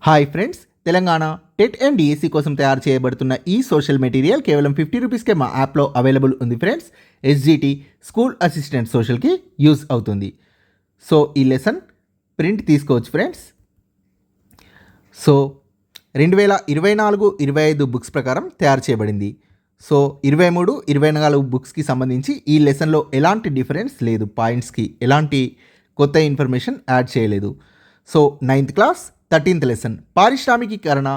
Hi friends, Telangana TET and DSC కోసం తయారు చేయబడుతున్న ఈ సోషల్ మెటీరియల్ కేవలం 50 రూపీస్కే మా యాప్లో అవైలబుల్ ఉంది ఫ్రెండ్స్. ఎస్జిటి స్కూల్ అసిస్టెంట్ సోషల్కి యూజ్ అవుతుంది. సో ఈ లెసన్ ప్రింట్ తీసుకోవచ్చు ఫ్రెండ్స్. సో 2024-25 బుక్స్ ప్రకారం తయారు చేయబడింది. సో 23-24 బుక్స్కి సంబంధించి ఈ లెసన్లో ఎలాంటి డిఫరెన్స్ లేదు, పాయింట్స్కి ఎలాంటి కొత్త ఇన్ఫర్మేషన్ యాడ్ చేయలేదు. So 9th class 13th lesson పారిశ్రామికీకరణ,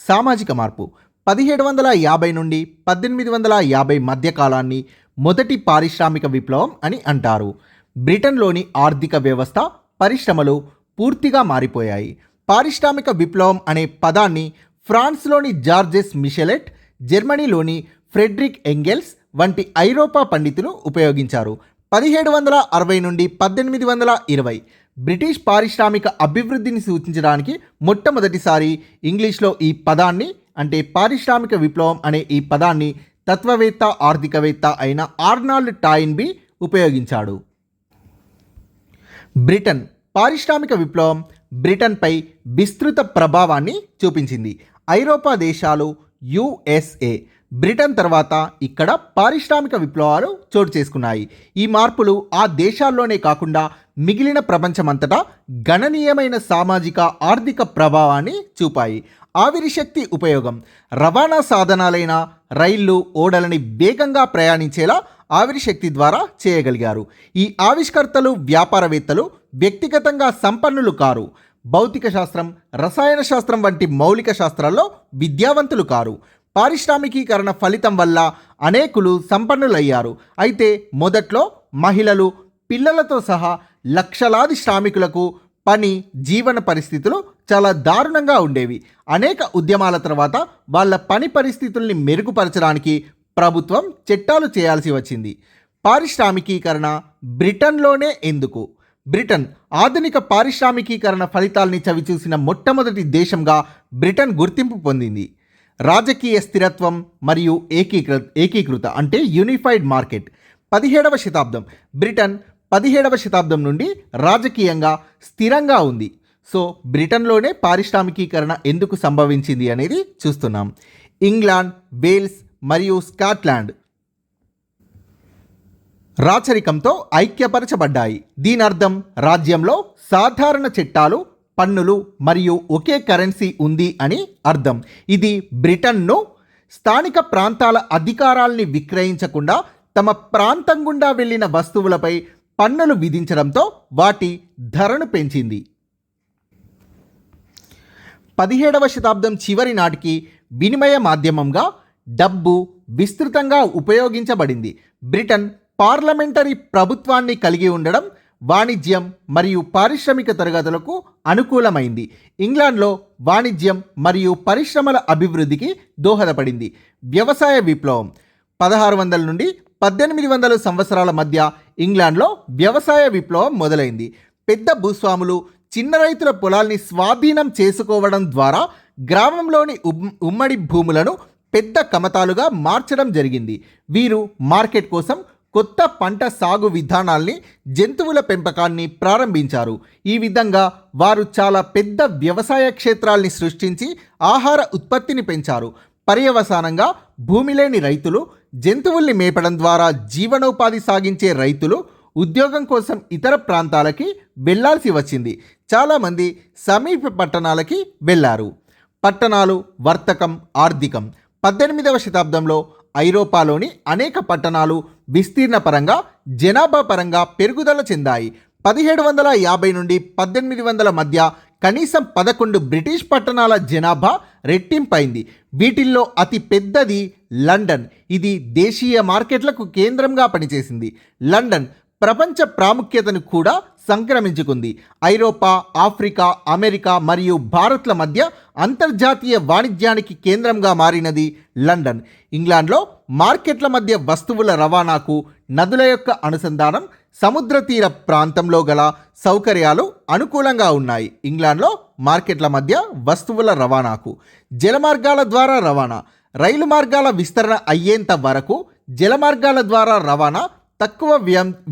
సామాజిక మార్పు. 1750 నుండి 1850 మధ్య కాలాన్ని మొదటి పారిశ్రామిక విప్లవం అని అంటారు. బ్రిటన్లోని ఆర్థిక వ్యవస్థ, పరిశ్రమలు పూర్తిగా మారిపోయాయి. పారిశ్రామిక విప్లవం అనే పదాన్ని ఫ్రాన్స్లోని జార్జెస్ మిషెలెట్, జర్మనీలోని ఫ్రెడ్రిక్ ఎంగెల్స్ వంటి ఐరోపా పండితులు ఉపయోగించారు. 1760 నుండి 1820 బ్రిటిష్ పారిశ్రామిక అభివృద్ధిని సూచించడానికి మొట్టమొదటిసారి ఇంగ్లీష్లో ఈ పదాన్ని, అంటే పారిశ్రామిక విప్లవం అనే ఈ పదాన్ని తత్వవేత్త, ఆర్థికవేత్త అయిన ఆర్నాల్డ్ టాయిన్బీ ఉపయోగించాడు. బ్రిటన్ పారిశ్రామిక విప్లవం బ్రిటన్పై విస్తృత ప్రభావాన్ని చూపించింది. ఐరోపా దేశాలు, యుఎస్ఏ, బ్రిటన్ తర్వాత ఇక్కడ పారిశ్రామిక విప్లవాలు చోటు చేసుకున్నాయి. ఈ మార్పులు ఆ దేశాల్లోనే కాకుండా మిగిలిన ప్రపంచమంతటా గణనీయమైన సామాజిక, ఆర్థిక ప్రభావాన్ని చూపాయి. ఆవిరి శక్తి ఉపయోగం, రవాణా సాధనాలైన రైళ్లు, ఓడలని వేగంగా ప్రయాణించేలా ఆవిరి శక్తి ద్వారా చేయగలిగారు. ఈ ఆవిష్కర్తలు, వ్యాపారవేత్తలు వ్యక్తిగతంగా సంపన్నులు కారు. భౌతిక శాస్త్రం, రసాయన శాస్త్రం వంటి మౌలిక శాస్త్రాల్లో విద్యావంతులు కారు. పారిశ్రామికీకరణ ఫలితం వల్ల అనేకులు సంపన్నులయ్యారు. అయితే మొదట్లో మహిళలు, పిల్లలతో సహా లక్షలాది శ్రామికులకు పని, జీవన పరిస్థితులు చాలా దారుణంగా ఉండేవి. అనేక ఉద్యమాల తర్వాత వాళ్ళ పని పరిస్థితుల్ని మెరుగుపరచడానికి ప్రభుత్వం చట్టాలు చేయాల్సి వచ్చింది. పారిశ్రామికీకరణ బ్రిటన్లోనే ఎందుకు? బ్రిటన్ ఆధునిక పారిశ్రామికీకరణ ఫలితాల్ని చవిచూసిన మొట్టమొదటి దేశంగా బ్రిటన్ గుర్తింపు పొందింది. రాజకీయ స్థిరత్వం మరియు ఏకీకృత అంటే యూనిఫైడ్ మార్కెట్. 17వ శతాబ్దం బ్రిటన్ 17వ శతాబ్దం నుండి రాజకీయంగా స్థిరంగా ఉంది. సో బ్రిటన్లోనే పారిశ్రామికీకరణ ఎందుకు సంభవించింది అనేది చూస్తున్నాం. ఇంగ్లాండ్, వేల్స్ మరియు స్కాట్లాండ్ రాచరికంతో ఐక్యపరచబడ్డాయి. దీని అర్థం రాజ్యంలో సాధారణ చట్టాలు, పన్నులు మరియు ఒకే కరెన్సీ ఉంది అని అర్థం. ఇది బ్రిటన్ను స్థానిక ప్రాంతాల అధికారాల్ని విక్రయించకుండా తమ ప్రాంతం గుండా వెళ్ళిన వస్తువులపై పన్నులు విధించడంతో వాటి ధరను పెంచింది. 17వ శతాబ్దం చివరి నాటికి వినిమయ మాధ్యమంగా డబ్బు విస్తృతంగా ఉపయోగించబడింది. బ్రిటన్ పార్లమెంటరీ ప్రభుత్వాన్ని కలిగి ఉండడం వాణిజ్యం మరియు పారిశ్రామిక తరగతులకు అనుకూలమైంది. ఇంగ్లాండ్లో వాణిజ్యం మరియు పరిశ్రమల అభివృద్ధికి దోహదపడింది. వ్యవసాయ విప్లవం 1600 నుండి 1800 సంవత్సరాల మధ్య ఇంగ్లాండ్లో వ్యవసాయ విప్లవం మొదలైంది. పెద్ద భూస్వాములు చిన్న రైతుల పొలాల్ని స్వాధీనం చేసుకోవడం ద్వారా గ్రామంలోని ఉమ్మడి భూములను పెద్ద కమతాలుగా మార్చడం జరిగింది. వీరు మార్కెట్ కోసం కొత్త పంట సాగు విధానాల్ని, జంతువుల పెంపకాన్ని ప్రారంభించారు. ఈ విధంగా వారు చాలా పెద్ద వ్యవసాయ క్షేత్రాల్ని సృష్టించి ఆహార ఉత్పత్తిని పెంచారు. పర్యవసానంగా భూమి లేని రైతులు జంతువుల్ని మేపడం ద్వారా జీవనోపాధి సాగించే రైతులు ఉద్యోగం కోసం ఇతర ప్రాంతాలకి వెళ్లాల్సి వచ్చింది. చాలామంది సమీప పట్టణాలకి వెళ్ళారు. పట్టణాలు, వర్తకం, ఆర్థికం. 18వ శతాబ్దంలో ఐరోపాలోని అనేక పట్టణాలు విస్తీర్ణ పరంగా, జనాభా పరంగా పెరుగుదల చెందాయి. 1750 నుండి 1800 మధ్య కనీసం 11 బ్రిటిష్ పట్టణాల జనాభా రెట్టింపైంది. వీటిల్లో అతి పెద్దది లండన్. ఇది దేశీయ మార్కెట్లకు కేంద్రంగా పనిచేసింది. లండన్ ప్రపంచ ప్రాముఖ్యతను కూడా సంక్రమించుకుంది. ఐరోపా, ఆఫ్రికా, అమెరికా మరియు భారత్ల మధ్య అంతర్జాతీయ వాణిజ్యానికి కేంద్రంగా మారినది లండన్. ఇంగ్లాండ్లో మార్కెట్ల మధ్య వస్తువుల రవాణాకు నదుల యొక్క అనుసంధానం, సముద్ర తీర ప్రాంతంలో గల సౌకర్యాలు అనుకూలంగా ఉన్నాయి. ఇంగ్లాండ్లో మార్కెట్ల మధ్య వస్తువుల రవాణాకు జలమార్గాల ద్వారా రవాణా, రైలు మార్గాల విస్తరణ అయ్యేంత వరకు జలమార్గాల ద్వారా రవాణా తక్కువ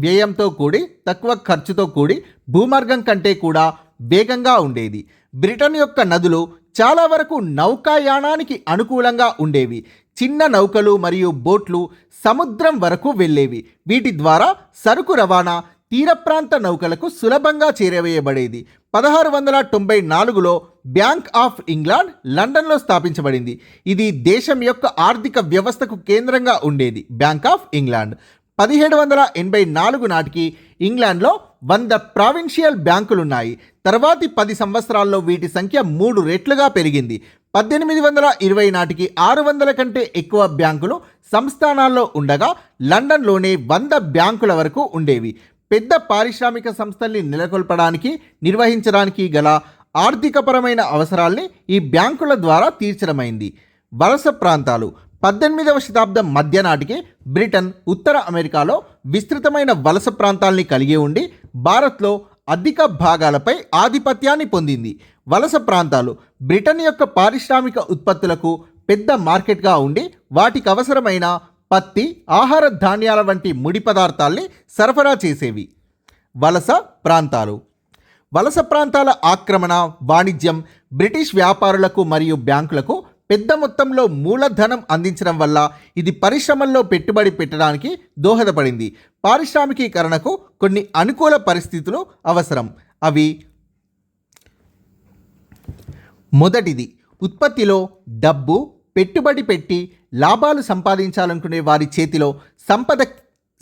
వ్యయంతో కూడి, తక్కువ ఖర్చుతో కూడి భూమార్గం కంటే కూడా వేగంగా ఉండేది. బ్రిటన్ యొక్క నదులు చాలా వరకు నౌకాయానానికి అనుకూలంగా ఉండేవి. చిన్న నౌకలు మరియు బోట్లు సముద్రం వరకు వెళ్ళేవి. వీటి ద్వారా సరుకు రవాణా తీర ప్రాంత నౌకలకు సులభంగా చేరవేయబడేది. 1694లో బ్యాంక్ ఆఫ్ ఇంగ్లాండ్ లండన్లో స్థాపించబడింది. ఇది దేశం యొక్క ఆర్థిక వ్యవస్థకు కేంద్రంగా ఉండేది. బ్యాంక్ ఆఫ్ ఇంగ్లాండ్ 1784 నాటికి ఇంగ్లాండ్లో 100 ప్రావిన్షియల్ బ్యాంకులున్నాయి. తర్వాతి 10 సంవత్సరాల్లో వీటి సంఖ్య 3 రెట్లుగా పెరిగింది. 1820 నాటికి 600 కంటే ఎక్కువ బ్యాంకులు సంస్థానాల్లో ఉండగా లండన్లోనే 100 బ్యాంకుల వరకు ఉండేవి. పెద్ద పారిశ్రామిక సంస్థల్ని నెలకొల్పడానికి, నిర్వహించడానికి గల ఆర్థికపరమైన అవసరాల్ని ఈ బ్యాంకుల ద్వారా తీర్చడమైంది. వలస ప్రాంతాలు 18వ శతాబ్దం మధ్య నాటికి బ్రిటన్ ఉత్తర అమెరికాలో విస్తృతమైన వలస ప్రాంతాల్ని కలిగి ఉండి భారత్లో అధిక భాగాలపై ఆధిపత్యాన్ని పొందింది. వలస ప్రాంతాలు బ్రిటన్ యొక్క పారిశ్రామిక ఉత్పత్తులకు పెద్ద మార్కెట్గా ఉండి వాటికి అవసరమైన పత్తి, ఆహార ధాన్యాల వంటి ముడి పదార్థాల్ని సరఫరా చేసేవి. వలస ప్రాంతాలు వలస ప్రాంతాల ఆక్రమణ, వాణిజ్యం బ్రిటిష్ వ్యాపారులకు మరియు బ్యాంకులకు పెద్ద మొత్తంలో మూలధనం అందించడం వల్ల ఇది పరిశ్రమల్లో పెట్టుబడి పెట్టడానికి దోహదపడింది. పారిశ్రామికీకరణకు కొన్ని అనుకూల పరిస్థితులు అవసరం. అవి: మొదటిది, ఉత్పత్తిలో డబ్బు పెట్టుబడి పెట్టి లాభాలు సంపాదించాలనుకునే వారి చేతిలో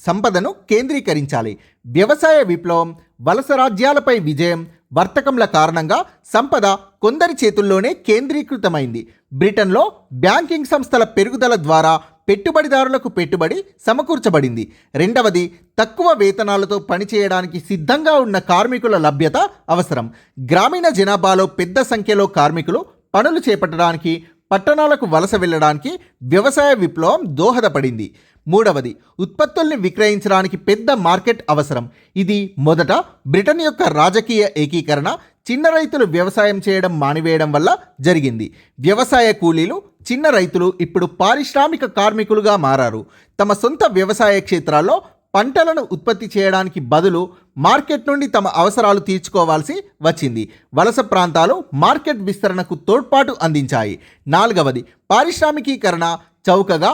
సంపదను కేంద్రీకరించాలి. వ్యవసాయ విప్లవం, వలస రాజ్యాలపై విజయం, వర్తకంల కారణంగా సంపద కొందరి చేతుల్లోనే కేంద్రీకృతమైంది. బ్రిటన్లో బ్యాంకింగ్ సంస్థల పెరుగుదల ద్వారా పెట్టుబడిదారులకు పెట్టుబడి సమకూర్చబడింది. రెండవది, తక్కువ వేతనాలతో పనిచేయడానికి సిద్ధంగా ఉన్న కార్మికుల లభ్యత అవసరం. గ్రామీణ జనాభాలో పెద్ద సంఖ్యలో కార్మికులు పనులు చేపట్టడానికి, పట్టణాలకు వలస వెళ్ళడానికి వ్యవసాయ విప్లవం దోహదపడింది. మూడవది, ఉత్పత్తుల్ని విక్రయించడానికి పెద్ద మార్కెట్ అవసరం. ఇది మొదట బ్రిటన్ యొక్క రాజకీయ ఏకీకరణ, చిన్న రైతులు వ్యవసాయం చేయడం మానివేయడం వల్ల జరిగింది. వ్యవసాయ కూలీలు, చిన్న రైతులు ఇప్పుడు పారిశ్రామిక కార్మికులుగా మారారు. తమ సొంత వ్యవసాయ క్షేత్రాల్లో పంటలను ఉత్పత్తి చేయడానికి బదులు మార్కెట్ నుండి తమ అవసరాలు తీర్చుకోవాల్సి వచ్చింది. వలస ప్రాంతాలు మార్కెట్ విస్తరణకు తోడ్పాటు అందించాయి. నాలుగవది, పారిశ్రామికీకరణ చౌకగా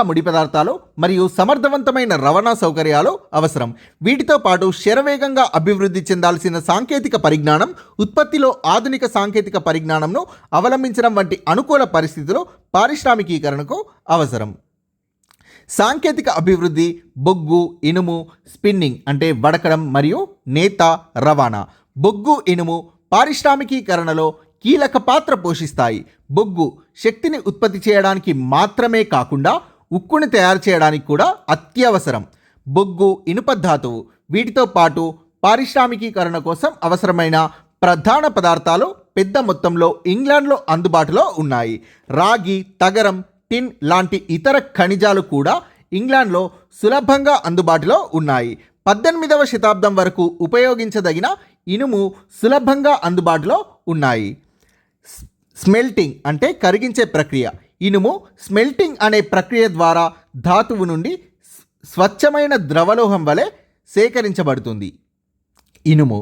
ముడి పదార్థాలు మరియు సమర్థవంతమైన రవాణా సౌకర్యాలు అవసరం. వీటితో పాటు శరవేగంగా అభివృద్ధి చెందాల్సిన సాంకేతిక పరిజ్ఞానం, ఉత్పత్తిలో ఆధునిక సాంకేతిక పరిజ్ఞానంను అవలంబించడం వంటి అనుకూల పరిస్థితులు పారిశ్రామికీకరణకు అవసరం. సాంకేతిక అభివృద్ధి బొగ్గు, ఇనుము, స్పిన్నింగ్ అంటే వడకడం మరియు నేత రవాణా. బొగ్గు, ఇనుము పారిశ్రామికీకరణలో కీలక పాత్ర పోషిస్తాయి. బొగ్గు శక్తిని ఉత్పత్తి చేయడానికి మాత్రమే కాకుండా ఉక్కుని తయారు చేయడానికి కూడా అత్యవసరం. బొగ్గు ఇనుప ధాతువు. వీటితో పాటు పారిశ్రామికీకరణ కోసం అవసరమైన ప్రధాన పదార్థాలు పెద్ద మొత్తంలో ఇంగ్లాండ్లో అందుబాటులో ఉన్నాయి. రాగి, తగరం, టిన్ లాంటి ఇతర ఖనిజాలు కూడా ఇంగ్లాండ్లో సులభంగా అందుబాటులో ఉన్నాయి. 18వ శతాబ్దం వరకు ఉపయోగించదగిన ఇనుము సులభంగా అందుబాటులో ఉన్నాయి. స్మెల్టింగ్ అంటే కరిగించే ప్రక్రియ. ఇనుము స్మెల్టింగ్ అనే ప్రక్రియ ద్వారా ధాతువు నుండి స్వచ్ఛమైన ద్రవలోహం వలె సేకరించబడుతుంది. ఇనుము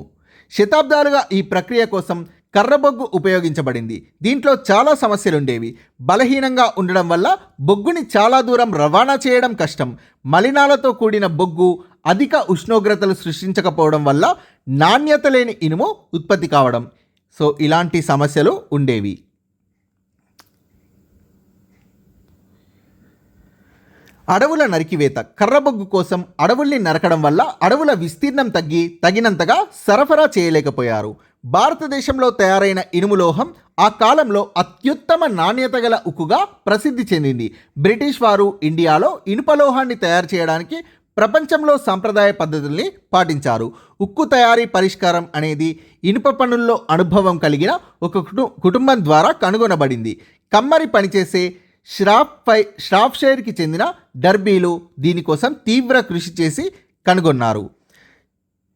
శతాబ్దాలుగా ఈ ప్రక్రియ కోసం కర్రబొగ్గు ఉపయోగించబడింది. దీంట్లో చాలా సమస్యలుండేవి. బలహీనంగా ఉండడం వల్ల బొగ్గుని చాలా దూరం రవాణా చేయడం కష్టం. మలినాలతో కూడిన బొగ్గు అధిక ఉష్ణోగ్రతలు సృష్టించకపోవడం వల్ల నాణ్యత లేని ఇనుము ఉత్పత్తి కావడం. సో ఇలాంటి సమస్యలు ఉండేవి. అడవుల నరికివేత. కర్రబొగ్గు కోసం అడవుల్ని నరకడం వల్ల అడవుల విస్తీర్ణం తగ్గి తగినంతగా సరఫరా చేయలేకపోయారు. భారతదేశంలో తయారైన ఇనుము లోహం ఆ కాలంలో అత్యుత్తమ నాణ్యత గల ఉక్కుగా ప్రసిద్ధి చెందింది. బ్రిటిష్ వారు ఇండియాలో ఇనుప లోహాన్ని తయారు చేయడానికి ప్రపంచంలో సాంప్రదాయ పద్ధతుల్ని పాటించారు. ఉక్కు తయారీ పరిష్కారం అనేది ఇనుప పనుల్లో అనుభవం కలిగిన ఒక కుటుంబం ద్వారా కనుగొనబడింది. కమ్మరి పనిచేసే ష్రాఫ్షైర్కి చెందిన డర్బీలు దీనికోసం తీవ్ర కృషి చేసి కనుగొన్నారు.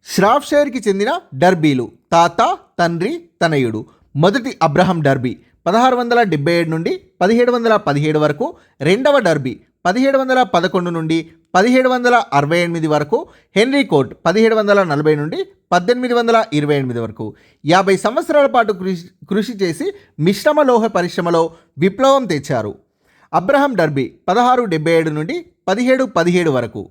ష్రాఫ్షైర్కి చెందిన డర్బీలు తాత, తండ్రి, తనయుడు. మొదటి అబ్రహం డర్బీ 1677 నుండి 1717 వరకు, రెండవ డర్బీ 1711 నుండి 1768 వరకు, హెన్రీ కోట్ 1740 నుండి 1828 వరకు 50 సంవత్సరాల పాటు కృషి చేసి మిశ్రమ లోహ పరిశ్రమలో విప్లవం తెచ్చారు. అబ్రహం డర్బీ 1677 నుండి 1717 వరకు.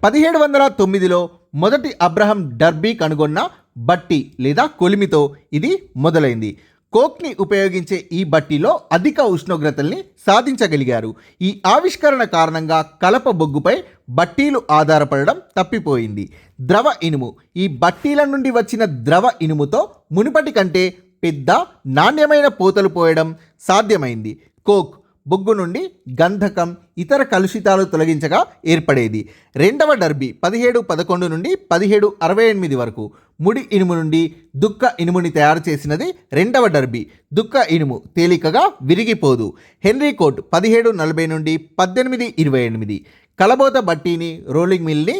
1709లో మొదటి అబ్రహం డర్బీ కనుగొన్న బట్టి లేదా కొలిమితో ఇది మొదలైంది. కోక్ని ఉపయోగించే ఈ బట్టీలో అధిక ఉష్ణోగ్రతల్ని సాధించగలిగారు. ఈ ఆవిష్కరణ కారణంగా కలప బొగ్గుపై బట్టీలు ఆధారపడడం తప్పిపోయింది. ద్రవ ఇనుము. ఈ బట్టీల నుండి వచ్చిన ద్రవ ఇనుముతో మునుపటి కంటే పెద్ద నాణ్యమైన పోతలు పోయడం సాధ్యమైంది. కోక్ బొగ్గు నుండి గంధకం, ఇతర కలుషితాలు తొలగించగా ఏర్పడేది. రెండవ డర్బీ 1711 నుండి 1768 వరకు. ముడి ఇనుము నుండి దుక్క ఇనుముని తయారు చేసినది రెండవ డర్బీ. దుక్క ఇనుము తేలికగా విరిగిపోదు. హెన్రీ కోట్ 1740 నుండి 1828. కలబోత బట్టీని, రోలింగ్ మిల్ని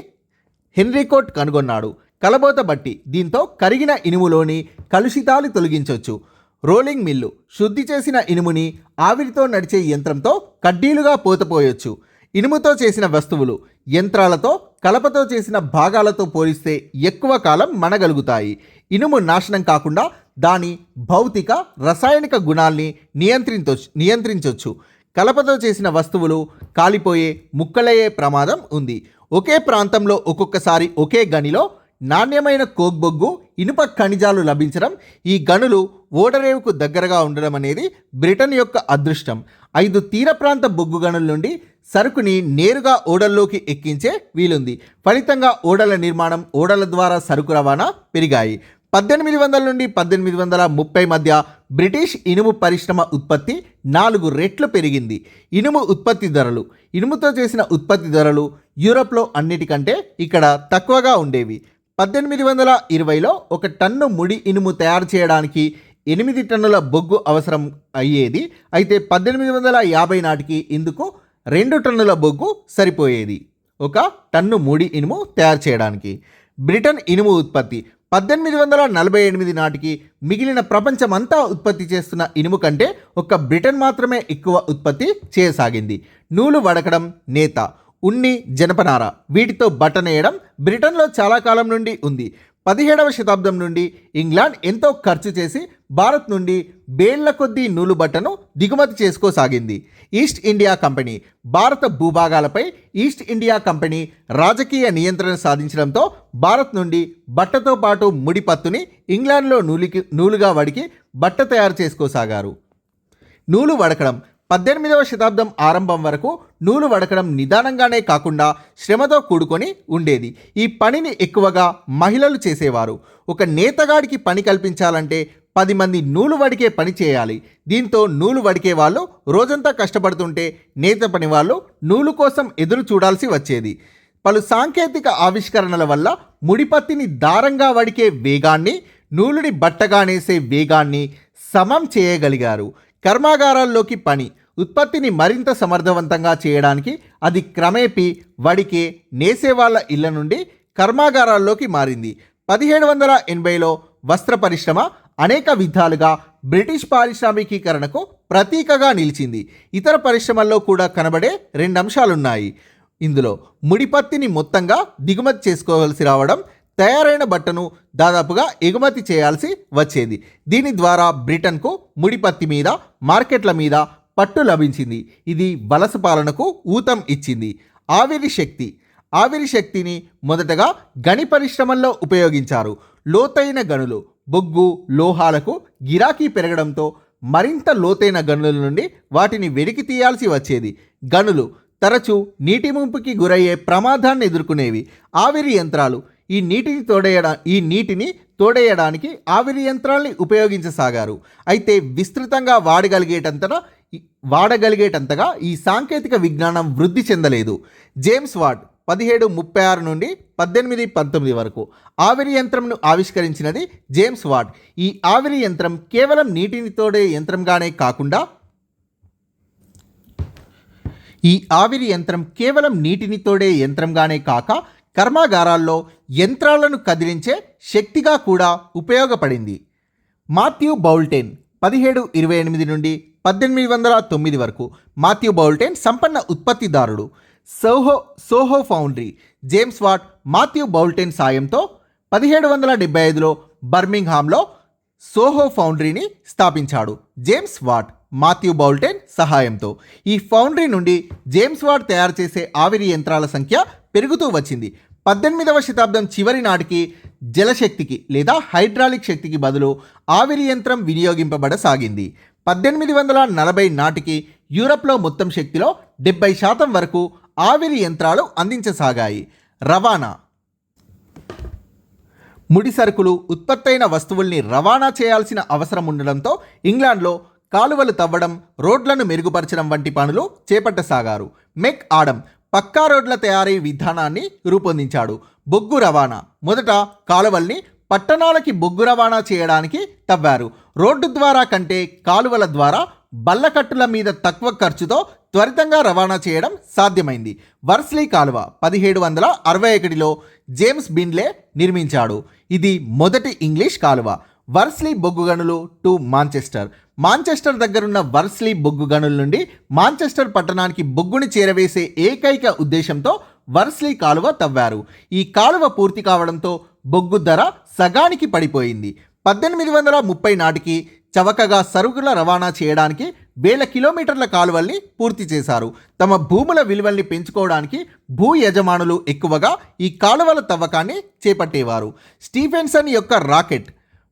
హెన్రీ కోట్ కనుగొన్నాడు. కలబోత బట్టి, దీంతో కరిగిన ఇనుములోని కలుషితాలు తొలగించవచ్చు. రోలింగ్ మిల్లు, శుద్ధి చేసిన ఇనుముని ఆవిరితో నడిచే యంత్రంతో కడ్డీలుగా పోతపోయొచ్చు. ఇనుముతో చేసిన వస్తువులు యంత్రాలతో, కలపతో చేసిన భాగాలతో పోలిస్తే ఎక్కువ కాలం మనగలుగుతాయి. ఇనుము నాశనం కాకుండా దాని భౌతిక, రసాయనిక గుణాల్ని నియంత్రించవచ్చు. కలపతో చేసిన వస్తువులు కాలిపోయే, ముక్కలయ్యే ప్రమాదం ఉంది. ఒకే ప్రాంతంలో ఒక్కొక్కసారి ఒకే గనిలో నాణ్యమైన కోక్ బొగ్గు, ఇనుప ఖనిజాలు లభించడం, ఈ గనులు ఓడరేవుకు దగ్గరగా ఉండడం అనేది బ్రిటన్ యొక్క అదృష్టం. 5 తీర ప్రాంత బొగ్గు గనుల నుండి సరుకుని నేరుగా ఓడల్లోకి ఎక్కించే వీలుంది. ఫలితంగా ఓడల నిర్మాణం, ఓడల ద్వారా సరుకు రవాణా పెరిగాయి. 1800 నుండి 1830 మధ్య బ్రిటిష్ ఇనుము పరిశ్రమ ఉత్పత్తి 4 రెట్లు పెరిగింది. ఇనుము ఉత్పత్తి ధరలు. ఇనుముతో చేసిన ఉత్పత్తి ధరలు యూరోప్లో అన్నిటికంటే ఇక్కడ తక్కువగా ఉండేవి. 1820లో 1 టన్ను ముడి ఇనుము తయారు చేయడానికి 8 టన్నుల బొగ్గు అవసరం అయ్యేది. అయితే 1850 నాటికి ఇందుకు 2 టన్నుల బొగ్గు సరిపోయేది 1 టన్ను ముడి ఇనుము తయారు చేయడానికి. బ్రిటన్ ఇనుము ఉత్పత్తి 1848 నాటికి మిగిలిన ప్రపంచమంతా ఉత్పత్తి చేస్తున్న ఇనుము కంటే ఒక్క బ్రిటన్ మాత్రమే ఎక్కువ ఉత్పత్తి చేయసాగింది. నూలు వడకడం, నేత, ఉన్ని, జనపనార, వీటితో బట్ట నేయడం బ్రిటన్లో చాలా కాలం నుండి ఉంది. 17వ శతాబ్దం నుండి ఇంగ్లాండ్ ఎంతో ఖర్చు చేసి భారత్ నుండి బేళ్ల కొద్దీ నూలు బట్టను దిగుమతి చేసుకోసాగింది. East India company. భారత భూభాగాలపై ఈస్ట్ ఇండియా కంపెనీ రాజకీయ నియంత్రణ సాధించడంతో భారత్ నుండి బట్టతో పాటు ముడి పత్తుని ఇంగ్లాండ్లో నూలుగా వడికి బట్ట తయారు చేసుకోసాగారు. నూలు వడకడం. 18వ శతాబ్దం ఆరంభం వరకు నూలు వడకడం నిదానంగానే కాకుండా శ్రమతో కూడుకొని ఉండేది. ఈ పనిని ఎక్కువగా మహిళలు చేసేవారు. ఒక నేతగాడికి పని కల్పించాలంటే 10 మంది నూలు వడికే పని చేయాలి. దీంతో నూలు వడికే వాళ్ళు రోజంతా కష్టపడుతుంటే నేత పని వాళ్ళు నూలు కోసం ఎదురు చూడాల్సి వచ్చేది. పలు సాంకేతిక ఆవిష్కరణల వల్ల ముడిపత్తిని దారంగా వడికే వేగాన్ని, నూలుని బట్టగా నేసే వేగాన్ని సమం చేయగలిగారు. కర్మాగారాల్లోకి పని. ఉత్పత్తిని మరింత సమర్థవంతంగా చేయడానికి అది క్రమేపీ వడికే, నేసేవాళ్ల ఇళ్ల నుండి కర్మాగారాల్లోకి మారింది. 1780లో వస్త్ర పరిశ్రమ అనేక విధాలుగా బ్రిటిష్ పారిశ్రామికీకరణకు ప్రతీకగా నిలిచింది. ఇతర పరిశ్రమల్లో కూడా కనబడే 2 అంశాలున్నాయి. ఇందులో ముడిపత్తిని మొత్తంగా దిగుమతి చేసుకోవాల్సి రావడం, తయారైన బట్టను దాదాపుగా ఎగుమతి చేయాల్సి వచ్చేది. దీని ద్వారా బ్రిటన్కు ముడిపత్తి మీద, మార్కెట్ల మీద పట్టు లభించింది. ఇది వలస పాలనకు ఊతం ఇచ్చింది. ఆవిరి శక్తి. ఆవిరి శక్తిని మొదటగా గని పరిశ్రమల్లో ఉపయోగించారు. లోతైన గనులు, బొగ్గు, లోహాలకు గిరాకీ పెరగడంతో మరింత లోతైన గనుల నుండి వాటిని వెలికి తీయాల్సి వచ్చేది. గనులు తరచూ నీటి ముంపుకి గురయ్యే ప్రమాదాన్ని ఎదుర్కొనేవి. ఆవిరి యంత్రాలు. ఈ నీటిని తోడేయడానికి ఆవిరి యంత్రాల్ని ఉపయోగించసాగారు. అయితే విస్తృతంగా వాడగలిగేటంతగా ఈ సాంకేతిక విజ్ఞానం వృద్ధి చెందలేదు. జేమ్స్ వాట్ 1736 నుండి 1819 వరకు ఆవిరి యంత్రంను ఆవిష్కరించినది జేమ్స్ వాట్. ఈ ఆవిరి యంత్రం కేవలం నీటిని తోడే యంత్రంగానే కాక కర్మాగారాల్లో యంత్రాలను కదిలించే శక్తిగా కూడా ఉపయోగపడింది. మాథ్యూ బౌల్టెన్ 1728 నుండి 1809 వరకు. మాథ్యూ బౌల్టెన్ సంపన్న ఉత్పత్తిదారుడు. Soho foundry James Watt, Matthew Boulton సాయంతో 1775లో బర్మింగ్హామ్లో సోహో ఫౌండ్రీని స్థాపించాడు. జేమ్స్ వాట్, మాథ్యూ బౌల్టెన్ సహాయంతో ఈ ఫౌండ్రీ నుండి జేమ్స్ వాట్ తయారు చేసే ఆవిరి యంత్రాల సంఖ్య పెరుగుతూ వచ్చింది. 18వ శతాబ్దం చివరి నాటికి జలశక్తికి లేదా హైడ్రాలిక్ శక్తికి బదులు ఆవిరి యంత్రం వినియోగింపబడసాగింది. 1840 నాటికి యూరప్లో మొత్తం శక్తిలో 70% వరకు ఆవిరి యంత్రాలు అందించసాగాయి. రవాణా ముడి సరుకులు, ఉత్పత్తైన వస్తువుల్ని రవాణా చేయాల్సిన అవసరం ఉండడంతో ఇంగ్లాండ్లో కాలువలు తవ్వడం, రోడ్లను మెరుగుపరచడం వంటి పనులు చేపట్టసాగారు. మెక్ ఆడమ్ పక్కా రోడ్ల తయారీ విధానాన్ని రూపొందించాడు. బొగ్గు రవాణా మొదట కాలువల్ని పట్టణాలకి బొగ్గు రవాణా చేయడానికి తవ్వారు. రోడ్డు ద్వారా కంటే కాలువల ద్వారా బల్లకట్టుల మీద తక్కువ ఖర్చుతో త్వరితంగా రవాణా చేయడం సాధ్యమైంది. వర్స్లీ కాలువ 1761లో జేమ్స్ బిన్లే నిర్మించాడు. ఇది మొదటి ఇంగ్లీష్ కాలువ. వర్స్లీ బొగ్గు గనులు టు మాంచెస్టర్ దగ్గరున్న వర్స్లీ బొగ్గు గనుల నుండి మాంచెస్టర్ పట్టణానికి బొగ్గుని చేరవేసే ఏకైక ఉద్దేశంతో వర్స్లీ కాలువ తవ్వారు. ఈ కాలువ పూర్తి కావడంతో బొగ్గు ధర సగానికి పడిపోయింది. 1830 నాటికి చవకగా సరుకుల రవాణా చేయడానికి 1000 కిలోమీటర్ల కాలువల్ని పూర్తి చేశారు. తమ భూముల విలువల్ని పెంచుకోవడానికి భూ యజమానులు ఎక్కువగా ఈ కాలువల తవ్వకాన్ని చేపట్టేవారు. స్టీఫెన్సన్ యొక్క రాకెట్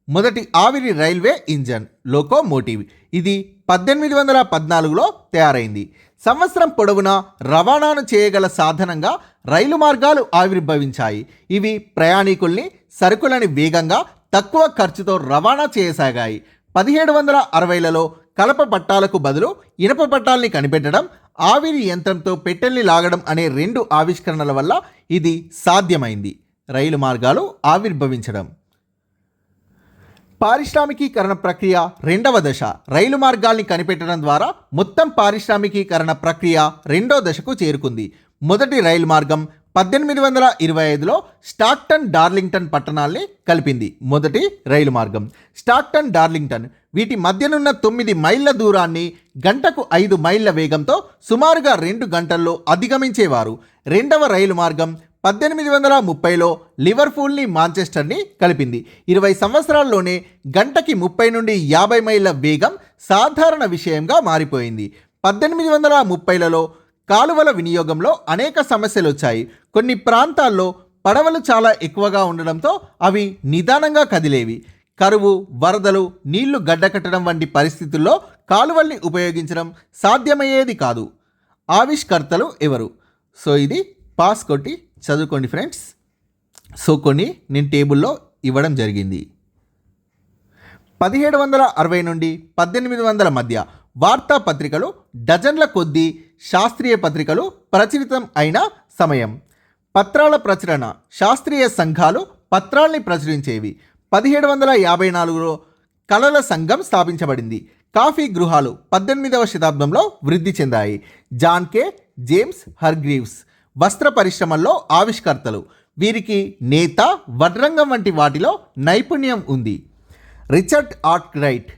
మొదటి ఆవిరి రైల్వే ఇంజన్ లోకోమోటివ్. ఇది 1814లో తయారైంది. సంవత్సరం పొడవునా రవాణాను చేయగల సాధనంగా రైలు మార్గాలు ఆవిర్భవించాయి. ఇవి ప్రయాణికుల్ని, సరుకులని వేగంగా తక్కువ ఖర్చుతో రవాణా చేయసాగాయి. 1760లలో కలప పట్టాలకు బదులు ఇనప పట్టాల్ని కనిపెట్టడం, ఆవిరి యంత్రంతో పెట్టెల్ని లాగడం అనే 2 ఆవిష్కరణల వల్ల ఇది సాధ్యమైంది. రైలు మార్గాలు ఆవిర్భవించడం. పారిశ్రామికీకరణ ప్రక్రియ రెండవ దశ. రైలు మార్గాల్ని కనిపెట్టడం ద్వారా మొత్తం పారిశ్రామికీకరణ ప్రక్రియ రెండో దశకు చేరుకుంది. మొదటి రైలు మార్గం 1825లో స్టాక్టన్ డార్లింగ్టన్ పట్టణాల్ని కలిపింది. మొదటి రైలు మార్గం స్టాక్టన్ డార్లింగ్టన్. వీటి మధ్యనున్న 9 మైళ్ళ దూరాన్ని గంటకు 5 మైళ్ళ వేగంతో సుమారుగా 2 గంటల్లో అధిగమించేవారు. రెండవ రైలు మార్గం 1830లో లివర్పూల్ని, మాంచెస్టర్ని కలిపింది. 20 సంవత్సరాల్లోనే గంటకి 30 నుండి 50 మైళ్ళ వేగం సాధారణ విషయంగా మారిపోయింది. 1830లలో కాలువల వినియోగంలో అనేక సమస్యలు వచ్చాయి. కొన్ని ప్రాంతాల్లో పడవలు చాలా ఎక్కువగా ఉండడంతో అవి నిదానంగా కదిలేవి. కరువు, వరదలు, నీళ్లు గడ్డకట్టడం వంటి పరిస్థితుల్లో కాలువల్ని ఉపయోగించడం సాధ్యమయ్యేది కాదు. ఆవిష్కర్తలు ఎవరు? సో ఇది పాస్ కొట్టి చదువుకోండి ఫ్రెండ్స్. సో కొన్ని నేను టేబుల్లో ఇవ్వడం జరిగింది. 1760 నుండి 1800 మధ్య వార్తాపత్రికలు డజన్ల కొద్దీ, శాస్త్రీయ పత్రికలు ప్రచురితం అయిన సమయం. పత్రాల ప్రచురణ. శాస్త్రీయ సంఘాలు పత్రాల్ని ప్రచురించేవి. 1754లో కళల సంఘం స్థాపించబడింది. కాఫీ గృహాలు 18వ శతాబ్దంలో వృద్ధి చెందాయి. జాన్ కే, జేమ్స్ హర్గ్రీవ్స్. వస్త్ర పరిశ్రమల్లో ఆవిష్కర్తలు. వీరికి నేత, వడ్రంగం వంటి వాటిలో నైపుణ్యం ఉంది. రిచర్డ్ ఆర్క్రైట్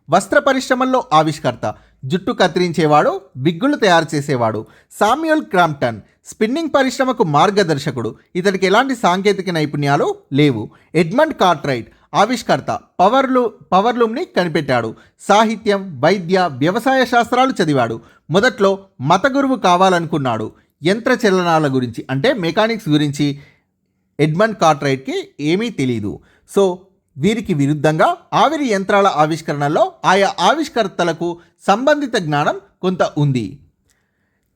వస్త్ర పరిశ్రమల్లో ఆవిష్కర్త. జుట్టు కత్తిరించేవాడు, విగ్గులు తయారు చేసేవాడు. సామ్యూల్ క్రాంప్టన్ స్పిన్నింగ్ పరిశ్రమకు మార్గదర్శకుడు. ఇతడికి ఎలాంటి సాంకేతిక నైపుణ్యాలు లేవు. ఎడ్మండ్ కార్ట్రైట్ ఆవిష్కర్త. పవర్లూమ్ని కనిపెట్టాడు. సాహిత్యం, వైద్య, వ్యవసాయ శాస్త్రాలు చదివాడు. మొదట్లో మత గురువు కావాలనుకున్నాడు. యంత్ర చలనాల గురించి అంటే మెకానిక్స్ గురించి ఎడ్మండ్ కార్ట్రైట్కి ఏమీ తెలియదు. సో వీరికి విరుద్ధంగా ఆవిరి యంత్రాల ఆవిష్కరణలో ఆయా ఆవిష్కర్తలకు సంబంధిత జ్ఞానం కొంత ఉంది.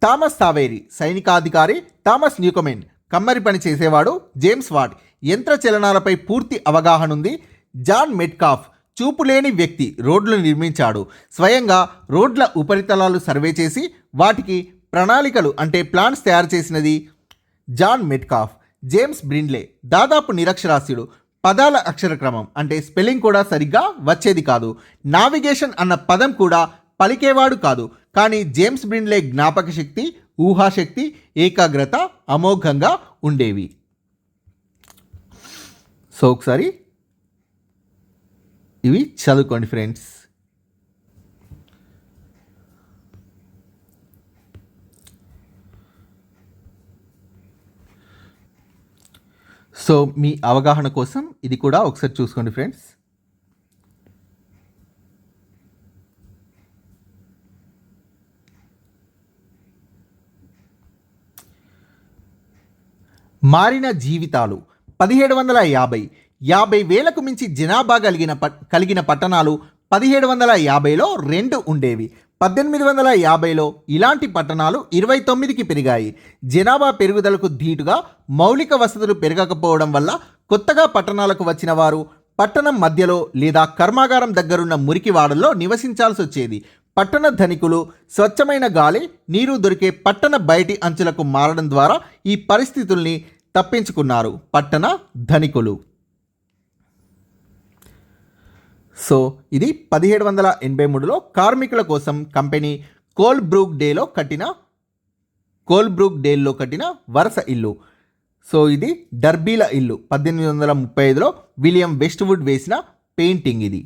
థామస్ సావేరి సైనికాధికారి. థామస్ న్యూకమెన్ కమ్మరి పని చేసేవాడు. జేమ్స్ వాట్ యంత్ర చలనాలపై పూర్తి అవగాహన ఉంది. జాన్ మెట్కాఫ్ చూపులేని వ్యక్తి, రోడ్లు నిర్మించాడు. స్వయంగా రోడ్ల ఉపరితలాలు సర్వే చేసి వాటికి ప్రణాళికలు అంటే ప్లాన్స్ తయారు చేసినది జాన్ మెట్కాఫ్. జేమ్స్ బ్రిన్లే దాదాపు నిరక్షరాస్యుడు. పదాల అక్షరక్రమం అంటే స్పెల్లింగ్ కూడా సరిగ్గా వచ్చేది కాదు. నావిగేషన్ అన్న పదం కూడా పలికేవాడు కాదు. కానీ జేమ్స్ బ్రిన్లే జ్ఞాపక శక్తి, ఊహాశక్తి, ఏకాగ్రత అమోఘంగా ఉండేవి. సో ఒకసారి ఇవి చదువుకోండి ఫ్రెండ్స్. సో మీ అవగాహన కోసం ఇది కూడా ఒకసారి చూసుకోండి ఫ్రెండ్స్. మారిన జీవితాలు 1750 50,000కు మించి జనాభా కలిగిన పట్టణాలు 1750లో 2 ఉండేవి. 1850లో ఇలాంటి పట్టణాలు 29కి పెరిగాయి. జనాభా పెరుగుదలకు ధీటుగా మౌలిక వసతులు పెరగకపోవడం వల్ల కొత్తగా పట్టణాలకు వచ్చిన వారు పట్టణం మధ్యలో లేదా కర్మాగారం దగ్గరున్న మురికివాడల్లో నివసించాల్సి వచ్చేది. పట్టణ ధనికులు స్వచ్ఛమైన గాలి, నీరు దొరికే పట్టణ బయటి అంచులకు మారడం ద్వారా ఈ పరిస్థితుల్ని తప్పించుకున్నారు పట్టణ ధనికులు. సో ఇది 1783లో కార్మికుల కోసం కంపెనీ కోల్బ్రూక్ డేల్లో కట్టిన వరుస ఇల్లు. సో ఇది డర్బీల ఇల్లు. 1835లో విలియం వెస్ట్వుడ్ వేసిన పెయింటింగ్ ఇది.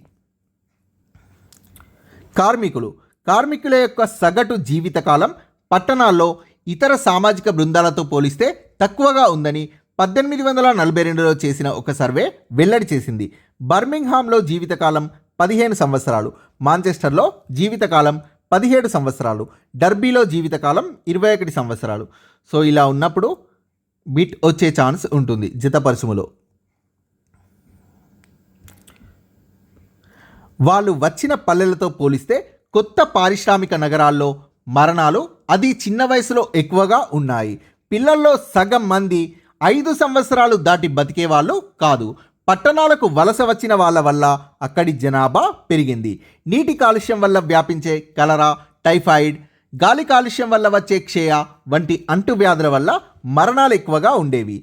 కార్మికుల యొక్క సగటు జీవితకాలం పట్టణాల్లో ఇతర సామాజిక బృందాలతో పోలిస్తే తక్కువగా ఉందని 1842లో చేసిన ఒక సర్వే వెల్లడి చేసింది. బర్మింగ్హామ్లో జీవితకాలం 15 సంవత్సరాలు, మాంచెస్టర్లో జీవితకాలం 17 సంవత్సరాలు, డర్బీలో జీవితకాలం 21 సంవత్సరాలు. సో ఇలా ఉన్నప్పుడు బిట్ వచ్చే ఛాన్స్ ఉంటుంది జతపరుసుములో. వాళ్ళు వచ్చిన పల్లెలతో పోలిస్తే కొత్త పారిశ్రామిక నగరాల్లో మరణాలు అది చిన్న వయసులో ఎక్కువగా ఉన్నాయి. పిల్లల్లో సగం మంది 5 సంవత్సరాలు దాటి బతికే వాళ్ళు కాదు. పట్టణాలకు వలస వచ్చిన వాళ్ళ వల్ల అక్కడి జనాభా పెరిగింది. నీటి కాలుష్యం వల్ల వ్యాపించే కలరా, టైఫాయిడ్, గాలి కాలుష్యం వల్ల వచ్చే క్షయ వంటి అంటువ్యాధుల వల్ల మరణాలు ఎక్కువగా ఉండేవి.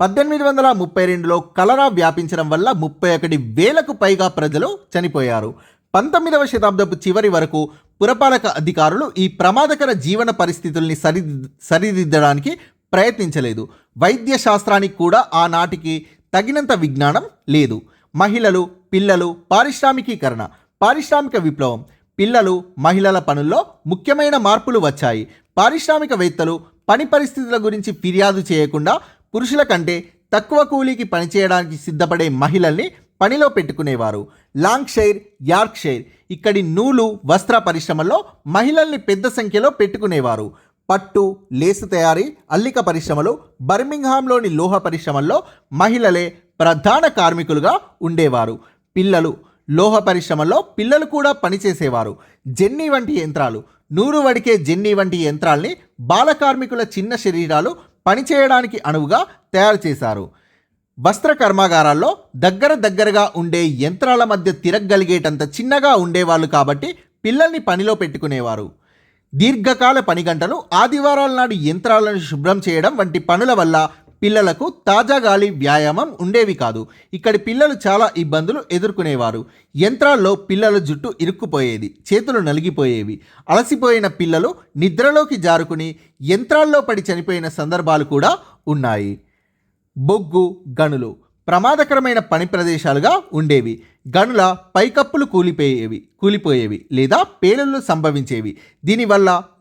1832లో కలరా వ్యాపించడం వల్ల 31,000కు పైగా ప్రజలు చనిపోయారు. 19వ శతాబ్దపు చివరి వరకు పురపాలక అధికారులు ఈ ప్రమాదకర జీవన పరిస్థితుల్ని సరిదిద్దడానికి ప్రయత్నించలేదు. వైద్య శాస్త్రానికి కూడా ఆనాటికి తగినంత విజ్ఞానం లేదు. మహిళలు, పిల్లలు, పారిశ్రామిక విప్లవం, పిల్లలు, మహిళల పనుల్లో ముఖ్యమైన మార్పులు వచ్చాయి. పారిశ్రామికవేత్తలు పని పరిస్థితుల గురించి ఫిర్యాదు చేయకుండా పురుషుల కంటే తక్కువ కూలీకి పనిచేయడానికి సిద్ధపడే మహిళల్ని పనిలో పెట్టుకునేవారు. లాంగ్షైర్, యార్క్షైర్ ఇక్కడి నూలు, వస్త్ర పరిశ్రమల్లో మహిళల్ని పెద్ద సంఖ్యలో పెట్టుకునేవారు. పట్టు, లేసు తయారీ, అల్లిక పరిశ్రమలు, బర్మింగ్హామ్లోని లోహ పరిశ్రమల్లో మహిళలే ప్రధాన కార్మికులుగా ఉండేవారు. లోహ పరిశ్రమల్లో పిల్లలు కూడా పనిచేసేవారు. జెన్నీ వంటి యంత్రాలు, నూరు వడికే జెన్నీ వంటి యంత్రాల్ని బాల కార్మికుల చిన్న శరీరాలు పనిచేయడానికి అనువుగా తయారు చేశారు. వస్త్ర కర్మాగారాల్లో దగ్గరగా ఉండే యంత్రాల మధ్య తిరగగలిగేటంత చిన్నగా ఉండేవాళ్ళు కాబట్టి పిల్లల్ని పనిలో పెట్టుకునేవారు. దీర్ఘకాల పని గంటలు, ఆదివారాల నాడు యంత్రాలను శుభ్రం చేయడం వంటి పనుల వల్ల పిల్లలకు తాజా గాలి, వ్యాయామం ఉండేవి కాదు. ఇక్కడి పిల్లలు చాలా ఇబ్బందులు ఎదుర్కొనేవారు. యంత్రాల్లో పిల్లల జుట్టు ఇరుక్కుపోయేది, చేతులు నలిగిపోయేవి. అలసిపోయిన పిల్లలు నిద్రలోకి జారుకుని యంత్రాల్లో పడి చనిపోయిన సందర్భాలు కూడా ఉన్నాయి. బొగ్గు గనులు ప్రమాదకరమైన పని ప్రదేశాలుగా ఉండేవి. గనుల పైకప్పులు కూలిపోయేవి లేదా పేలుళ్ళు సంభవించేవి.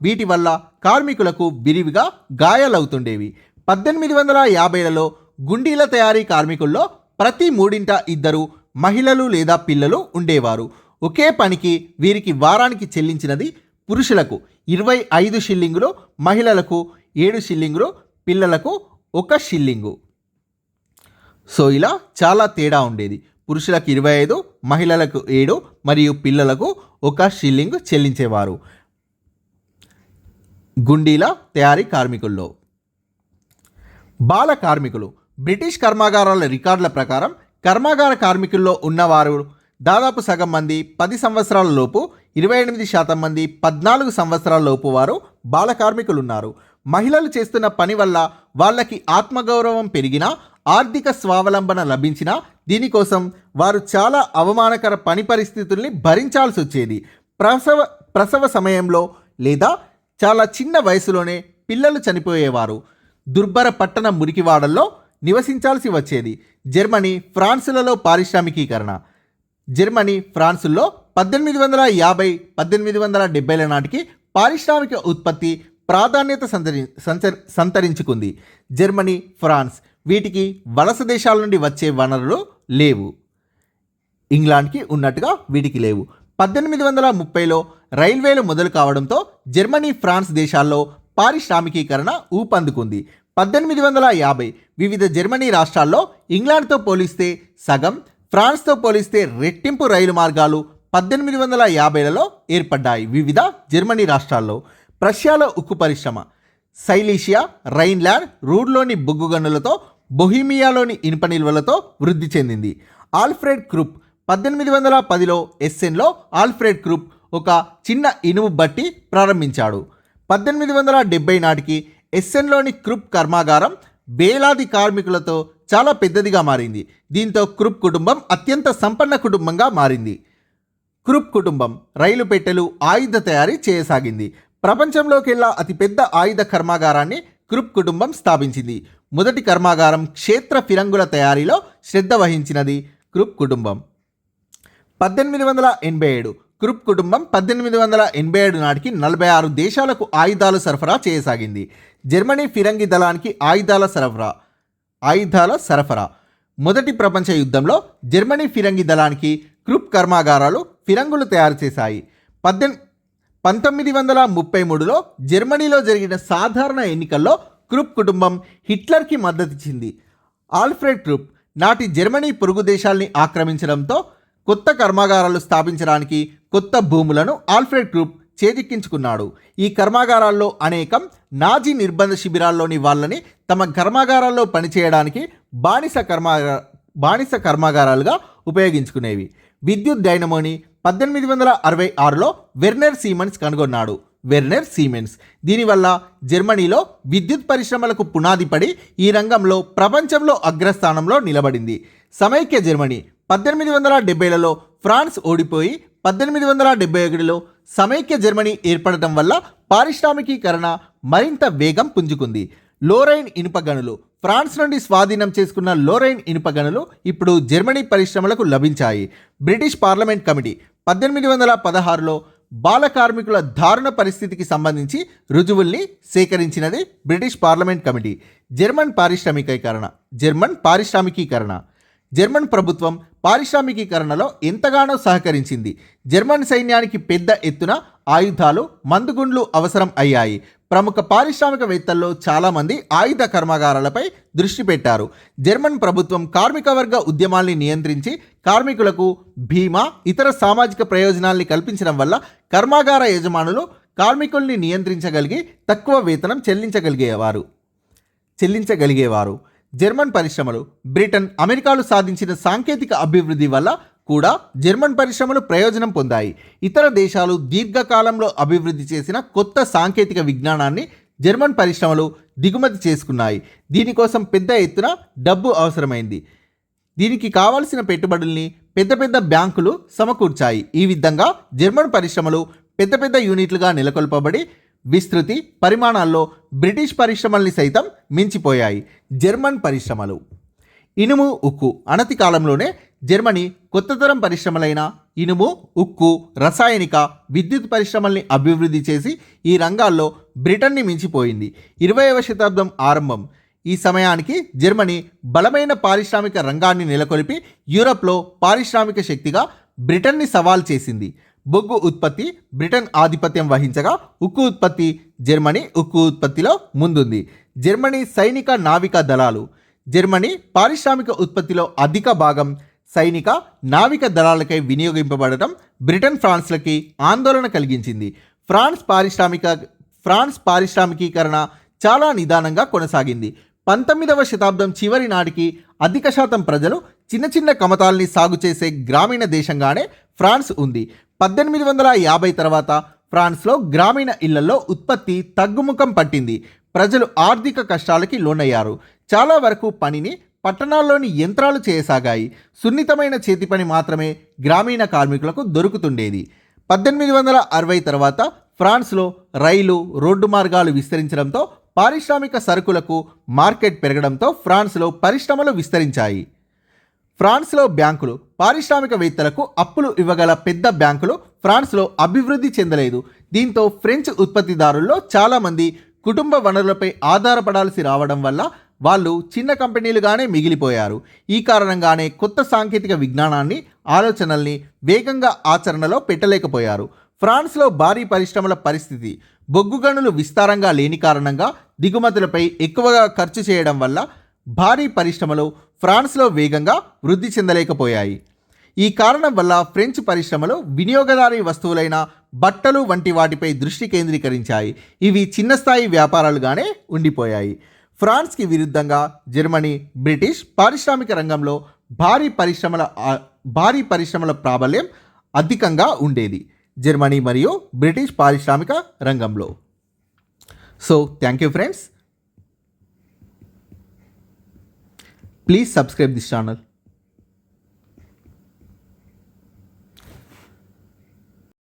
వీటి వల్ల కార్మికులకు విరివిగా గాయాలవుతుండేవి. 1850లలో గుండీల తయారీ కార్మికుల్లో ప్రతి 3 మహిళలు లేదా పిల్లలు ఉండేవారు. ఒకే పనికి వీరికి వారానికి చెల్లించినది పురుషులకు 25 షిల్లింగులు, మహిళలకు 7 షిల్లింగులు, పిల్లలకు 1 షిల్లింగు. సో ఇలా చాలా తేడా ఉండేది. పురుషులకు 25, మహిళలకు 7 మరియు పిల్లలకు 1 షిల్లింగ్ చెల్లించేవారు గుండీల తయారీ కార్మికుల్లో. బాల కార్మికులు బ్రిటిష్ కర్మాగారాల రికార్డుల ప్రకారం కర్మాగార కార్మికుల్లో ఉన్నవారు దాదాపు సగం మంది 10 సంవత్సరాల లోపు, 28% మంది 14 సంవత్సరాల లోపు వారు బాల కార్మికులు ఉన్నారు. మహిళలు చేస్తున్న పని వల్ల వాళ్ళకి ఆత్మగౌరవం పెరిగినా, ఆర్థిక స్వావలంబన లభించినా దీనికోసం వారు చాలా అవమానకర పని పరిస్థితుల్ని భరించాల్సి వచ్చేది. ప్రసవ సమయంలో లేదా చాలా చిన్న వయసులోనే పిల్లలు చనిపోయేవారు. దుర్భర పట్టణ మురికివాడల్లో నివసించాల్సి వచ్చేది. జర్మనీ, ఫ్రాన్సులలో పారిశ్రామికీకరణ. ఫ్రాన్సుల్లో 1850-1870ల నాటికి పారిశ్రామిక ఉత్పత్తి ప్రాధాన్యత సంతరించుకుంది. జర్మనీ, ఫ్రాన్స్ వీటికి వలస దేశాల నుండి వచ్చే వనరులు లేవు. ఇంగ్లాండ్కి ఉన్నట్టుగా వీటికి లేవు. 1830లో రైల్వేలు మొదలు కావడంతో జర్మనీ, ఫ్రాన్స్ దేశాల్లో పారిశ్రామికీకరణ ఊపందుకుంది. 1850 వివిధ జర్మనీ రాష్ట్రాల్లో ఇంగ్లాండ్తో పోలిస్తే సగం, ఫ్రాన్స్తో పోలిస్తే రెట్టింపు రైలు మార్గాలు 1850లలో ఏర్పడ్డాయి వివిధ జర్మనీ రాష్ట్రాల్లో. ప్రష్యాలో ఉక్కు పరిశ్రమ, సైలీషియా, రైన్లాండ్, రూడ్లోని బొగ్గు గనులతో, బొహీమియాలోని ఇనుప నిల్వలతో వృద్ధి చెందింది. ఆల్ఫ్రెడ్ క్రూప్ 1810లో ఎస్సెన్లో ఆల్ఫ్రెడ్ క్రూప్ ఒక చిన్న ఇనుము బట్టి ప్రారంభించాడు. 1870 నాటికి ఎస్సెన్లోని క్రూప్ కర్మాగారం వేలాది కార్మికులతో చాలా పెద్దదిగా మారింది. దీంతో క్రూప్ కుటుంబం అత్యంత సంపన్న కుటుంబంగా మారింది. క్రూప్ కుటుంబం రైలు పెట్టెలు, ఆయుధ తయారీ చేయసాగింది. ప్రపంచంలోకెల్లా అతిపెద్ద ఆయుధ కర్మాగారాన్ని క్రూప్ కుటుంబం స్థాపించింది. మొదటి కర్మాగారం క్షేత్ర ఫిరంగుల తయారీలో శ్రద్ధ వహించినది క్రూప్ కుటుంబం. 1887 క్రూప్ కుటుంబం 1887 నాటికి 46 దేశాలకు ఆయుధాలు సరఫరా చేయసాగింది. జర్మనీ ఫిరంగి దళానికి ఆయుధాల సరఫరా. మొదటి ప్రపంచ యుద్ధంలో జర్మనీ ఫిరంగి దళానికి క్రూప్ కర్మాగారాలు ఫిరంగులు తయారు చేశాయి. 1933లో జర్మనీలో జరిగిన సాధారణ ఎన్నికల్లో క్రూప్ కుటుంబం హిట్లర్కి మద్దతిచ్చింది. ఆల్ఫ్రెడ్ క్రూప్ నాటి జర్మనీ పొరుగు దేశాల్ని ఆక్రమించడంతో కొత్త కర్మాగారాలు స్థాపించడానికి కొత్త భూములను ఆల్ఫ్రెడ్ క్రూప్ చేజిక్కించుకున్నాడు. ఈ కర్మాగారాల్లో అనేకం నాజీ నిర్బంధ శిబిరాల్లోని వాళ్ళని తమ కర్మాగారాల్లో పనిచేయడానికి బానిస కర్మాగారాలుగా ఉపయోగించుకునేవి. విద్యుత్ డైనమోని 1866లో వెర్నర్ సీమెన్స్ కనుగొన్నాడు. దీనివల్ల జర్మనీలో విద్యుత్ పరిశ్రమలకు పునాది పడి ఈ రంగంలో ప్రపంచంలో అగ్రస్థానంలో నిలబడింది. సమైక్య జర్మనీ 1870లలో ఫ్రాన్స్ ఓడిపోయి 1871లో సమైక్య జర్మనీ ఏర్పడటం వల్ల పారిశ్రామికీకరణ మరింత వేగం పుంజుకుంది. లోరైన్ ఇనుప గనులు ఫ్రాన్స్ నుండి స్వాధీనం చేసుకున్న లోరైన్ ఇనుప గనులు ఇప్పుడు జర్మనీ పరిశ్రమలకు లభించాయి. బ్రిటిష్ పార్లమెంట్ కమిటీ 1816లో బాల కార్మికుల దారుణ పరిస్థితికి సంబంధించి రుజువుల్ని సేకరించినది బ్రిటిష్ పార్లమెంట్ కమిటీ. జర్మన్ పారిశ్రామికీకరణ జర్మన్ ప్రభుత్వం పారిశ్రామికీకరణలో ఎంతగానో సహకరించింది. జర్మన్ సైన్యానికి పెద్ద ఎత్తున ఆయుధాలు, మందుగుండ్లు అవసరం అయ్యాయి. ప్రముఖ పారిశ్రామికవేత్తల్లో చాలామంది ఆయుధ కర్మాగారాలపై దృష్టి పెట్టారు. జర్మన్ ప్రభుత్వం కార్మిక వర్గ ఉద్యమాల్ని నియంత్రించి కార్మికులకు బీమా, ఇతర సామాజిక ప్రయోజనాల్ని కల్పించడం వల్ల కర్మాగార యజమానులు కార్మికుల్ని నియంత్రించగలిగి తక్కువ వేతనం చెల్లించగలిగేవారు. జర్మన్ పరిశ్రమలు బ్రిటన్, అమెరికాలు సాధించిన సాంకేతిక అభివృద్ధి వల్ల కూడా జర్మన్ పరిశ్రమలు ప్రయోజనం పొందాయి. ఇతర దేశాలు దీర్ఘకాలంలో అభివృద్ధి చేసిన కొత్త సాంకేతిక విజ్ఞానాన్ని జర్మన్ పరిశ్రమలు దిగుమతి చేసుకున్నాయి. దీనికోసం పెద్ద ఎత్తున డబ్బు అవసరమైంది. దీనికి కావాల్సిన పెట్టుబడుల్ని పెద్ద పెద్ద బ్యాంకులు సమకూర్చాయి. ఈ విధంగా జర్మన్ పరిశ్రమలు పెద్ద పెద్ద యూనిట్లుగా నెలకొల్పబడి విస్తృతి, పరిమాణాల్లో బ్రిటిష్ పరిశ్రమల్ని సైతం మించిపోయాయి. జర్మన్ పరిశ్రమలు ఇనుము, ఉక్కు. అనతి కాలంలోనే జర్మనీ కొత్త తరం పరిశ్రమలైన ఇనుము, ఉక్కు, రసాయనిక, విద్యుత్ పరిశ్రమల్ని అభివృద్ధి చేసి ఈ రంగాల్లో బ్రిటన్ని మించిపోయింది. 20వ శతాబ్దం ఆరంభం ఈ సమయానికి జర్మనీ బలమైన పారిశ్రామిక రంగాన్ని నెలకొల్పి యూరప్లో పారిశ్రామిక శక్తిగా బ్రిటన్ని సవాల్ చేసింది. బొగ్గు ఉత్పత్తి బ్రిటన్ ఆధిపత్యం వహించగా జర్మనీ ఉక్కు ఉత్పత్తిలో ముందుంది. జర్మనీ సైనిక, నావికా దళాలు. జర్మనీ పారిశ్రామిక ఉత్పత్తిలో అధిక భాగం సైనిక, నావిక దళాలకై వినియోగింపబడటం బ్రిటన్, ఫ్రాన్స్లకి ఆందోళన కలిగించింది. ఫ్రాన్స్ పారిశ్రామికీకరణ చాలా నిదానంగా కొనసాగింది. 19వ శతాబ్దం చివరి నాటికి అధిక శాతం ప్రజలు చిన్న చిన్న కమతాల్ని సాగు చేసే గ్రామీణ దేశంగానే ఫ్రాన్స్ ఉంది. 1850 తర్వాత ఫ్రాన్స్లో గ్రామీణ ఇళ్లలో ఉత్పత్తి తగ్గుముఖం పట్టింది. ప్రజలు ఆర్థిక కష్టాలకి లోనయ్యారు. చాలా వరకు పనిని పట్టణాల్లోని యంత్రాలు చేయసాగాయి. సున్నితమైన చేతి పని మాత్రమే గ్రామీణ కార్మికులకు దొరుకుతుండేది. 1860 తర్వాత ఫ్రాన్స్లో రైలు, రోడ్డు మార్గాలు విస్తరించడంతో పారిశ్రామిక సరుకులకు మార్కెట్ పెరగడంతో ఫ్రాన్స్లో పరిశ్రమలు విస్తరించాయి. ఫ్రాన్స్లో బ్యాంకులు పారిశ్రామికవేత్తలకు అప్పులు ఇవ్వగల పెద్ద బ్యాంకులు ఫ్రాన్స్లో అభివృద్ధి చెందలేదు. దీంతో ఫ్రెంచ్ ఉత్పత్తిదారుల్లో చాలామంది కుటుంబ వనరులపై ఆధారపడాల్సి రావడం వల్ల వాళ్ళు చిన్న కంపెనీలుగానే మిగిలిపోయారు. ఈ కారణంగానే కొత్త సాంకేతిక విజ్ఞానాన్ని, ఆలోచనల్ని వేగంగా ఆచరణలో పెట్టలేకపోయారు. ఫ్రాన్స్లో భారీ పరిశ్రమల పరిస్థితి బొగ్గు గనులు విస్తారంగా లేని కారణంగా దిగుమతులపై ఎక్కువగా ఖర్చు చేయడం వల్ల భారీ పరిశ్రమలు ఫ్రాన్స్లో వేగంగా వృద్ధి చెందలేకపోయాయి. ఈ కారణం వల్ల ఫ్రెంచ్ పరిశ్రమలు వినియోగదారీ వస్తువులైన బట్టలు వంటి వాటిపై దృష్టి కేంద్రీకరించాయి. ఇవి చిన్న స్థాయి వ్యాపారాలుగానే ఉండిపోయాయి. ఫ్రాన్స్కి విరుద్ధంగా జర్మనీ, బ్రిటిష్ పారిశ్రామిక రంగంలో భారీ పరిశ్రమల ప్రాబల్యం అధికంగా ఉండేది. జర్మనీ మరియు బ్రిటిష్ పారిశ్రామిక రంగంలో. So thank you friends. Please subscribe this channel.